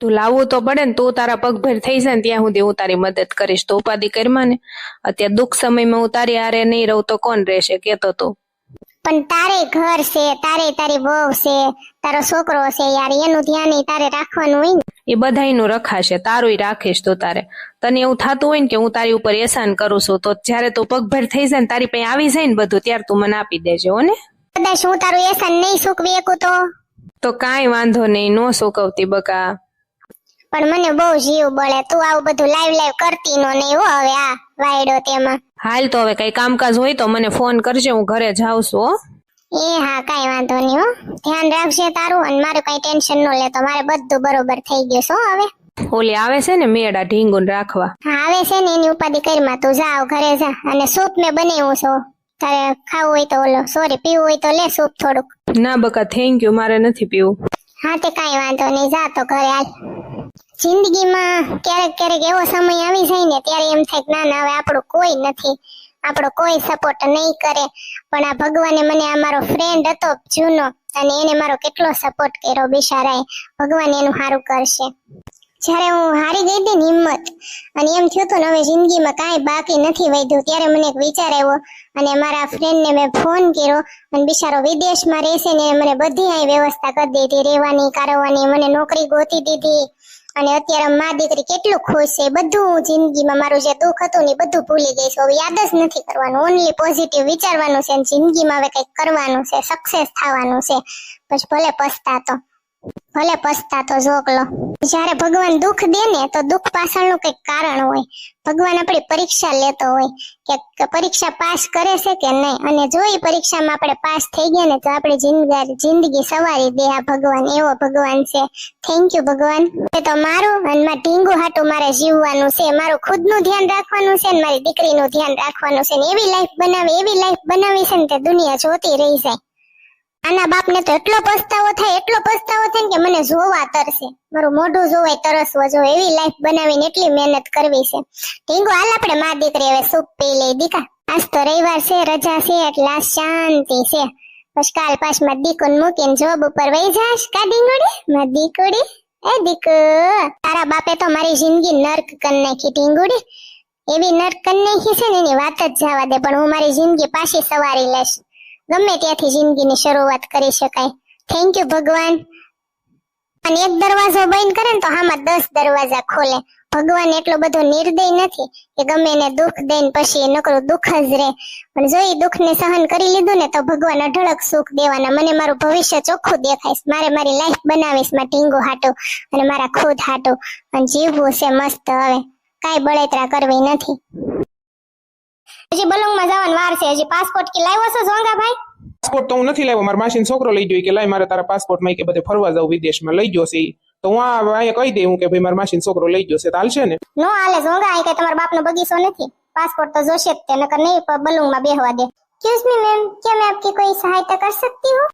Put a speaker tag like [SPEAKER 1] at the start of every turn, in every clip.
[SPEAKER 1] તું લાવવું તો પડે ને, તું તારા પગભર થઈ જાય ને ત્યાં સુધી હું તારી મદદ કરીશ. તો ઉપાધિ કરમાં ને, અત્યારે દુઃખ સમયમાં હું તારી હારે નહીં રહું તો કોણ રહેશે કેતો તું?
[SPEAKER 2] પણ તારે ઘર છે, તારે તારી વહુ છે, તારો છોકરો છે યાર, એનું ધ્યાન તારે રાખવાનું હોય ને.
[SPEAKER 1] એ બધાયનું રખાશે, તારુંય રાખીશ. તો તારે તને એવું થતું હોય ને કે હું તારી ઉપર એહસાન કરું છું, તો જયારે તું પગભર થઈ જાય ને તારી પાસે આવી જાય ને બધું, ત્યારે તું મને આપી દેજે હો ને.
[SPEAKER 2] કદાચ હું તારું એહસાન નહીં ચૂકવી શકું
[SPEAKER 1] તો કાંઈ વાંધો નહીં, નો ચૂકવતી બકા.
[SPEAKER 2] પણ મને બહુ જીવ બળે, તું આવું બધું લાઈવ કરતી નો નહીં હો. હવે આ વાયડો તેમાં
[SPEAKER 1] હાલ તો હવે કઈ કામકાજ હોય તો મને ફોન કરજે, હું ઘરે જાઉં છું હો.
[SPEAKER 2] હા કાંઈ વાંધો નહીં હો. ધ્યાન રાખજે તારું, અને મારું કઈ ટેન્શન ન લે તો મારે બધું બરોબર થઈ ગયું છે હવે.
[SPEAKER 1] ઓલી આવે છે ને મેળા ઢીંગુન રાખવા,
[SPEAKER 2] હા આવે છે ને, એની ઉપાધિ કરમાં તું જાવ ઘરે જા. અને સૂપ મેં બનાવ્યું છે, તારે ખાવું હોય તો ઓલો સોરી પીવું હોય તો લે સૂપ થોડુંક.
[SPEAKER 1] ના બકા થેન્ક યુ, મારે નથી પીવું.
[SPEAKER 2] હા તે કાંઈ વાંધો નહીં, જા તો ઘરે હાલ. જિંદગીમાં ક્યારેક ક્યારેક એવો સમય આવી જાય ને ત્યારે એમ થાય કે ના ના હવે આપણું કોઈ નથી, આપણો કોઈ સપોર્ટ નહીં કરે. પણ આ ભગવાને મને આ મારો ફ્રેન્ડ હતો જૂનો, અને એને મારો કેટલો સપોર્ટ કર્યો બિચારાએ. ભગવાન એનું સારું કરશે. જ્યારે હું હારી ગઈ હતી ને હિંમત, અને એમ થયું હતું ને હવે જિંદગીમાં કાંઈ બાકી નથી વધ્યું, ત્યારે મને એક વિચાર આવ્યો અને મારા ફ્રેન્ડને મેં ફોન કર્યો. અને બિચારો વિદેશમાં રહેશે ને, મને બધી અહીં વ્યવસ્થા કરી દીધી, રહેવાની કારવાની, મને નોકરી ગોતી દીધી. અને અત્યારે મા દીકરી કેટલું ખુશ છે. બધું જિંદગીમાં મારું જે દુઃખ હતું ને બધું ભૂલી ગઈ છું. હવે યાદ જ નથી કરવાનું, ઓનલી પોઝિટિવ વિચારવાનું છે. જિંદગીમાં હવે કંઈક કરવાનું છે, સક્સેસ થવાનું છે. પછી ભલે પસ્તાતો જોકલો. જ્યારે ભગવાન દુઃખ દે ને તો દુઃખ પાછળનું કંઈક કારણ હોય. ભગવાન આપણી પરીક્ષા લેતો હોય કે પરીક્ષા પાસ કરે છે કે નહીં, અને જો એ પરીક્ષામાં આપણે પાસ થઈ ગયા ને તો આપણી જિંદગી સવારી દે આ ભગવાન. એવો ભગવાન છે. થેન્ક યુ ભગવાન. એ તો મારું અને મારા ઢીંગુ હાટું મારે જીવવાનું છે, મારું ખુદનું ધ્યાન રાખવાનું છે, ને મારી દીકરીનું ધ્યાન રાખવાનું છે. ને એવી લાઈફ બનાવી છે ને તે દુનિયા જોતી રહી જાય. આના બાપને તો એટલો પસ્તાવો થાય ને કે મને જોવા તરસે, મારું મોઢું જોવાય તરસવા જો. એવી લાઈફ બનાવીને એટલી મહેનત કરવી છે. ઢીંગુ હાલ આપણે મા દીકરી હવે સૂપ પી લઈ દીકા. આજ તો રવિવાર છે, રજા છે, એટલે શાંતિ છે. પછી કાલ પાછમાં દીકુને મૂકીને જોબ ઉપર વહી જાશ કા ઢીંગુડી? મારી દીકુડી એ દીકુ, તારા બાપે તો મારી જિંદગી નર્ક કરી નાખી ઢીંગુડી. એવી નર્ક કરી નાખી છે ને એની વાત જ જવા દે. પણ હું મારી જિંદગી પાછી સવારી લઈશ. ગમે ત્યાંથી જિંદગીની શરૂઆત કરી શકાય. થેન્ક યુ ભગવાન. અને એક દરવાજો બંધ કરે ને તો આમાં 10 દરવાજા ખોલે. ભગવાન એટલો બધો નિર્દય નથી કે ગમે એને દુઃખ દઈને પછી નકરું દુઃખ જ રહે. પણ જો એ દુઃખને સહન કરી લીધું ને તો ભગવાન અઢળક સુખ દેવાના. મને મારું ભવિષ્ય ચોખ્ખું દેખાઈશ. મારે મારી લાઈફ બનાવીશ મારા ઢીંગુ હાટું અને મારા ખુદ હાટું. અને જીવવું છે મસ્ત. હવે કાંઈ બળેતરા કરવી નથી. હજી બલંગમાં જવાનું વાર છે. હજી પાસપોર્ટ કે લાવ્યો છો જોંગા ભાઈ?
[SPEAKER 3] પાસપોર્ટ તો હું નથી લાવ્યો. મારા માસીનો છોકરો લઈ ગયો કે લાય મારે તારા પાસપોર્ટ માં કે બધે ફરવા જાવ વિદેશમાં લઈ ગયો છે. તો હું અહીંયા કહી દઉં કે ભાઈ મારા માસીનો છોકરો લઈ ગયો છે તો હાલશે ને?
[SPEAKER 2] નો હાલે જોંગા, આ કઈ તમારા બાપનો બગીચો નથી. પાસપોર્ટ તો જોશે જ તે, નકર નહીં બલૂંગમાં બેહવા દે. एक्सक्यूज मी मैम, क्या मैं आपकी कोई सहायता कर सकती हूँ?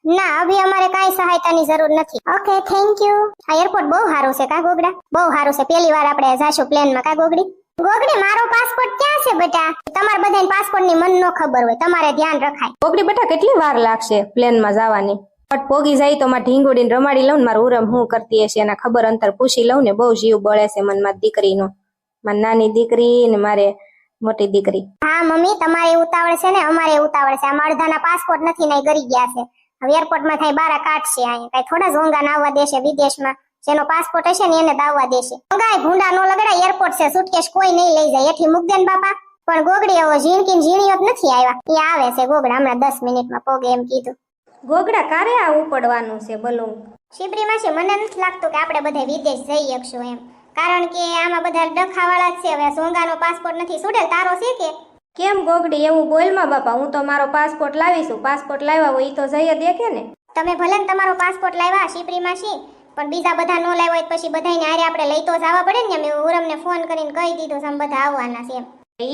[SPEAKER 2] ના અભી અમારે કાઈ સહાયતાની જરૂર નથી. Okay thank you. આ એરપોર્ટ બહુ સારું છે કા ગોગડા? બહુ સારું છે. પહેલી વાર આપણે જાશું પ્લેનમાં કા ગોગડી? ગોગડી મારો પાસપોર્ટ ક્યાં છે બેટા? તમાર બધાને પાસપોર્ટની મન નો ખબર હોય, તમારે ધ્યાન રખાય.
[SPEAKER 1] ગોગડી બેટા કેટલી વાર લાગશે પ્લેનમાં જવાની? બટ પોગી જાય તો માં ઢીંગોડીને રમાડી લઉં ને મારું ઉરમ હું કરતી હશે એના ખબર અંતર પૂછી લઉં ને. બહુ જીવ બળે છે મન મારી દીકરીનો, મારી નાની દીકરી ને મારે મોટી દીકરી.
[SPEAKER 2] હા મમ્મી તમારે ઉતાવળ છે ને અમારે ઉતાવળ છે. આમ અડધાના પાસપોર્ટ નથી ને ગરી ગયા છે. હવે એરપોર્ટમાં થાય બારા કાઢશે. અહીંયા કઈ થોડા ઝોંગા નાવવા દેશે વિદેશમાં. જેનો પાસપોર્ટ હશે ને એને દાવવા દેશે. ગાય ભૂંડા નો લગડાય. એરપોર્ટ છે, સુટકેસ કોઈ નહીં લઈ જાય. એથી મૂક દેન બાપા. પણ ગોગડી હવે ઝીણકીન ઝીણીઓ જ નથી આવ્યા. એ આવે છે ગોગડા હમણાં 10 મિનિટમાં પોગે એમ કીધું.
[SPEAKER 4] ગોગડા કારે આ ઉપડવાનું છે બલૂંગ?
[SPEAKER 2] શિબરી માસી મને નથી લાગતું કે આપણે બધા વિદેશ જઈ શકશું એમ. કારણ કે આમાં બધા ડખાવાળા જ છે. હવે સોંગાનો પાસપોર્ટ નથી સુડેલ. તારો છે કે
[SPEAKER 4] કેમ ગોગડી એવું બોલમાં બાપા? હું તો મારો પાસપોર્ટ લાવીશું. પાસપોર્ટ લાવ્યા હોય તો જઈએ દેખે ને.
[SPEAKER 2] તમે ભલે ને તમારો પાસપોર્ટ લાવ્યા શિબરી માસી, પણ બીજા બધા નો લાવ્યા હોય પછી બધાને હારે આપણે લઈ તો જવા પડે ને. મેં ઉરમને ફોન કરીને કહી દીધું છે બધા આવવાના છે એમ.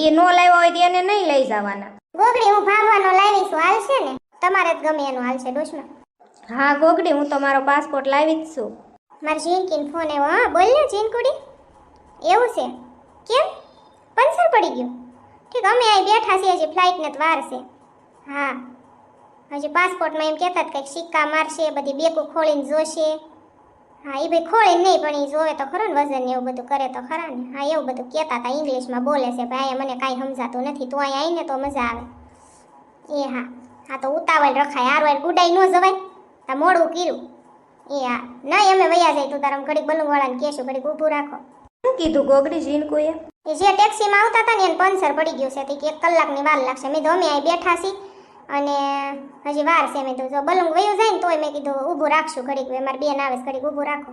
[SPEAKER 4] એ નો લાવ્યા હોય તો એને નહીં લઈ જવાના.
[SPEAKER 2] ગોગડી હું ભાગવાનો લાવીશું, હાલશે ને? તમારે જ ગમે એનું હાલશે ડોશમાં.
[SPEAKER 4] હા ગોગડી હું તો મારો પાસપોર્ટ લાવી જ છું.
[SPEAKER 2] મારે ઝીનકીન ફોન આવ્યો. હા બોલ ને ઝીનકુડી. એવું છે? કેમ પંચર પડી ગયું? ઠીક અમે અહીં બેઠા છીએ, હજી ફ્લાઇટને જ વાર છે. હા હજી પાસપોર્ટમાં એમ કહેતા કંઈક સિક્કા મારશે, બધી બેકું ખોલીને જોશે. હા એ ભાઈ ખોળે નહીં પણ એ જોવે તો ખરો ને વજન ને એવું બધું કરે તો ખરા ને. હા એવું બધું કહેતા હતા ઇંગ્લિશમાં બોલે છે ભાઈ અહીંયા મને કાંઈ સમજાતું નથી તું અહીંયા આવીને તો મજા આવે. એ હા હા તો ઉતાવળ રખાય હારવાર ગુડાઈ ન જવાય તા મોડું કર્યું. એ હા નહીં અમે વયા જાય તું તારા ઘડીક બલુંવાળાને કહેશું ઘડીક ઊભું રાખો.
[SPEAKER 4] શું કીધું ગોગડી જીનકુએ?
[SPEAKER 2] એ જે ટેક્સીમાં આવતા હતા ને એને પંચર પડી ગયું છે કે 1 કલાકની વાર લાગશે. મેં તો અમે અહીં બેઠા છીએ અને હજી વાર છે. મેં તો જો બલુંગ વયું જાય ને તોય મેં કીધું ઊભું રાખશું ઘડીક મારી બેન આવે છે ઘડીક ઊભું રાખો.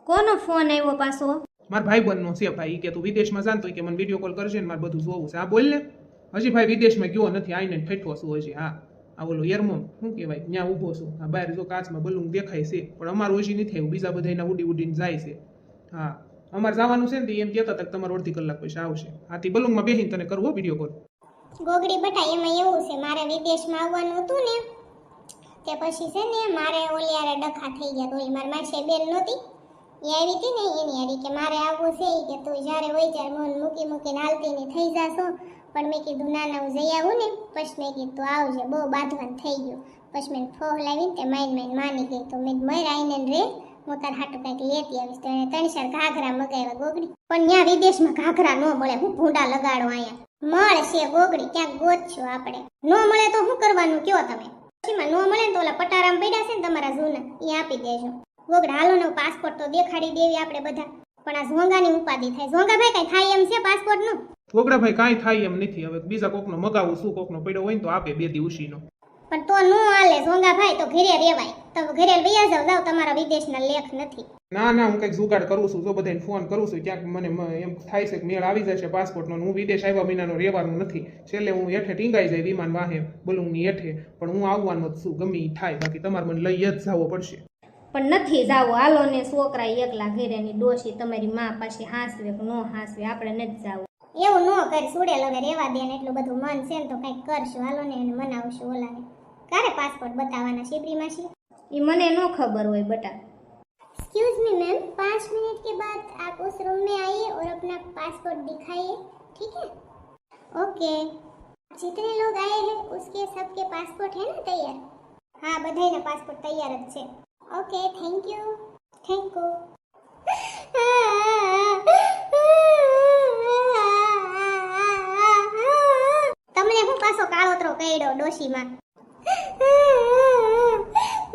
[SPEAKER 4] કોનો ફોન આવ્યો પાછો?
[SPEAKER 3] મારા ભાઈબંધનો છે ભાઈ કે તું વિદેશમાં જાણતો કે મને વિડીયો કોલ કરશે ને મારે બધું જોવું છે. હા બોલ ને. હજી ભાઈ વિદેશમાં ગયો નથી આવીને ઠેઠો છું હજી. હા આ ઓલો યરમો શું કહેવાય ત્યાં ઊભો છું. હા બહાર જો કાચમાં બલુંગ દેખાય છે પણ અમારું હજી નથી આવ્યું. બીજા બધાના ઉડી ઉડીને જાય છે. હા અમારે જવાનું છે ને એમ કહેતા હતા કે તમારે અડધી કલાક પછી આવશે. આથી બલુંગમાં બેસીને તને કરવો વિડીયો કોલ.
[SPEAKER 2] ગોગડી બટા એમાં એવું છે મારે વિદેશમાં આવવાનું હતું ને તે પછી છે ને મારે ઓલી યારે ડખા થઈ ગયા. તો મારી માસી બેન નહોતી એ આવી હતી ને એની હારી કે મારે આવવું છે કે તું જ્યારે હોય ત્યારે મન મૂકી મૂકીને હાલતી ને થઈ જાશો. પણ મેં કીધું ના ના હું જઈ આવું ને પછી મેં કીધું તું આવજે બહુ બાંધવાનું થઈ ગયું. પછી મેં ફોહ લાવીને તે માઇન માની ગઈ તો મેં મર આવીને રે હું તાર હાટું કંઈક લેતી આવીશ. તો એને 3-4 ઘાઘરા મગાવ્યા ગોગડી. પણ ત્યાં વિદેશમાં ઘાઘરા ન મળે. હું ભૂંડા લગાડો અહીંયા મળશે ગોગડી ક્યાંક ગોતશું આપણે. ન મળે તો શું કરવાનું કયો તમે? પછીમાં ન મળે ને તો ઓલા પટારામ પડ્યા છે ને તમારા જૂના એ આપી દેજો. ગોગડા હાલો ને પાસપોર્ટ તો દેખાડી દેવી આપણે બધા. પણ આ ઝોંગાની ઉપાધિ થાય. ઝોંગા ભાઈ કઈ થાય એમ છે પાસપોર્ટ નું?
[SPEAKER 3] ગોગડા ભાઈ કાંઈ થાય એમ નથી. હવે બીજા કોકનો મગાવું શું કોકનો પડ્યો હોય ને તો આપે 2 દિવસીનો.
[SPEAKER 2] પણ તો નો હાલે ઝોંગા ભાઈ તો ઘરે રહેવાય. તો ઘરે વૈયા જાવ તમારા વિદેશના લેખ નથી.
[SPEAKER 3] ના ના હું કંઈક જુગાડ કરું છું. જો બધાને ફોન કરું છું ક્યાંક મને એમ થાય છે કે મેળ આવી જશે પાસપોર્ટનો. હું વિદેશ આવ્યા વિનાનો રહેવાનું નથી. છેલ્લે હું હેઠે ટીંગાઈ જાય વિમાન વાહે બલુંગની હેઠે. પણ હું આવવાનો જ છું ગમે ઈ થાય. બાકી તમારે મને લઈ જ જવો પડશે.
[SPEAKER 4] પણ નથી જાવો. હાલો ને છોકરા એકલા ઘરેની ડોશી તમારી માં પાછી હાંસવે કે નો હાંસવે આપણે નથી જાવું.
[SPEAKER 2] એવું ન કર સુડેલ હવે રેવા દે ને એટલું બધું મન છે ને તો કંઈક કરશું. હાલો ને એને મનાવશું ઓલાને. ક્યારે પાસપોર્ટ બતાવવાના શિબરી માસી?
[SPEAKER 4] એ મને નો ખબર હોય બટા.
[SPEAKER 2] एक्सक्यूज मी मैम 5 मिनट के बाद आप उस रूम में आइए और अपना पासपोर्ट दिखाइए ठीक है? ओके जितने लोग आए हैं उसके सबके पासपोर्ट है ना तैयार? हाँ बधाईना पासपोर्ट तैयार જ છે. Okay thank you. તમને હું પાછો કાળોતરો કઈડો ડોશીમાં.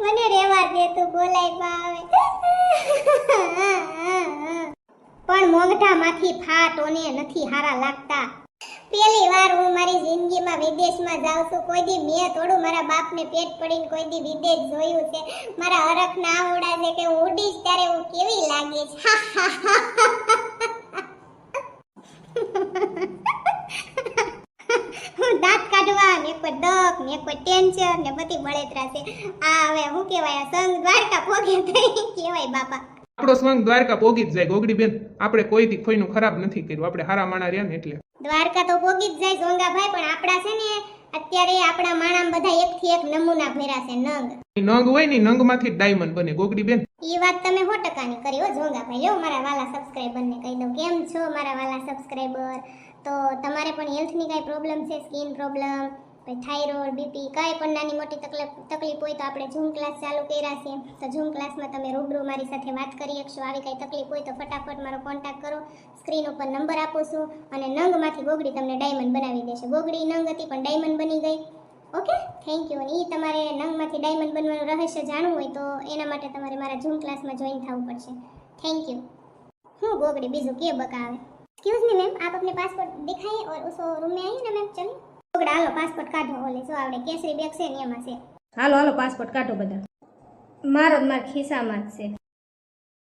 [SPEAKER 2] મને રેવા દે તું બોલાય પાવે. પણ મોંઘટામાંથી ફાટોને નથી હારા લાગતા. પહેલી વાર હું મારી જિંદગીમાં વિદેશમાં જાઉં છું. કોઈ દી મેં થોડું મારા બાપને પેટ પડીને કોઈ દી વિદેશ જોયું છે. મારા હરખના આવડા છે કે હું ઉડીશ ત્યારે હું કેવી લાગીશ. દાંત કાઢવા ને કોઈ દક ને કોઈ ટેન્શન ને બધી બળેતરા છે. આ હવે હું કહેવાય સંગ દ્વારકા પોગે થઈ કહેવાય બાપા.
[SPEAKER 3] આપણો સ્વંગ દ્વારકા પોગી જ જાય ગોગડી બેન. આપણે કોઈ દી કોઈનું ખરાબ નથી કર્યું. આપણે હારા માણા રહ્યા ને એટલે
[SPEAKER 2] દ્વારકા તો પોગી જ જાય ઝોંગાભાઈ. પણ આપડા છે ને અત્યારે આપણા માણામ બધા એકથી એક નમૂના ભર્યા છે. નંગ
[SPEAKER 3] હોય ને નંગમાંથી ડાયમંડ બને ગોગડી બેન.
[SPEAKER 2] ઈ વાત તમે 100% કરી હો ઝોંગાભાઈ. લો મારા વાલા સબસ્ક્રાઇબરને કહી દઉં કેમ છો મારા વાલા સબસ્ક્રાઇબર. તો તમારે પણ હેલ્થની કાંઈ પ્રોબ્લેમ છે સ્કિન પ્રોબ્લેમ થાઇરોઇડ બીપી કાંઈ પણ નાની મોટી તકલીફ હોય તો આપણે ઝૂમ ક્લાસ ચાલુ કર્યા છે. તો ઝૂમ ક્લાસમાં તમે રૂબરૂ મારી સાથે વાત કરી શકશો. આવી કાંઈ તકલીફ હોય તો ફટાફટ મારો કોન્ટેક્ટ કરો. સ્ક્રીન ઉપર નંબર આપું છું અને નંગમાંથી ગોગડી તમને ડાયમંડ બનાવી દેશે. ગોગડી નંગ હતી પણ ડાયમંડ બની ગઈ. Okay thank you. અને એ તમારે નંગમાંથી ડાયમંડ બનવાનું રહસ્ય જાણવું હોય તો એના માટે તમારે મારા ઝૂમ ક્લાસમાં જોઈન થવું પડશે. Thank you. હું ગોગડી બીજું કે બકાવે. एक्सक्यूज मी मैम आप अपने पासपोर्ट दिखाइए और उस रूम में आइए ना मैम. चलिए गोगड़ा हालो पासपोर्ट काढो. ओले जो आवड़े केसरी બેગ છે ને એમાં છે.
[SPEAKER 4] હાલો હાલો પાસપોર્ટ કાઢો બધા. મારો જ મારા ખિસ્સામાં જ છે.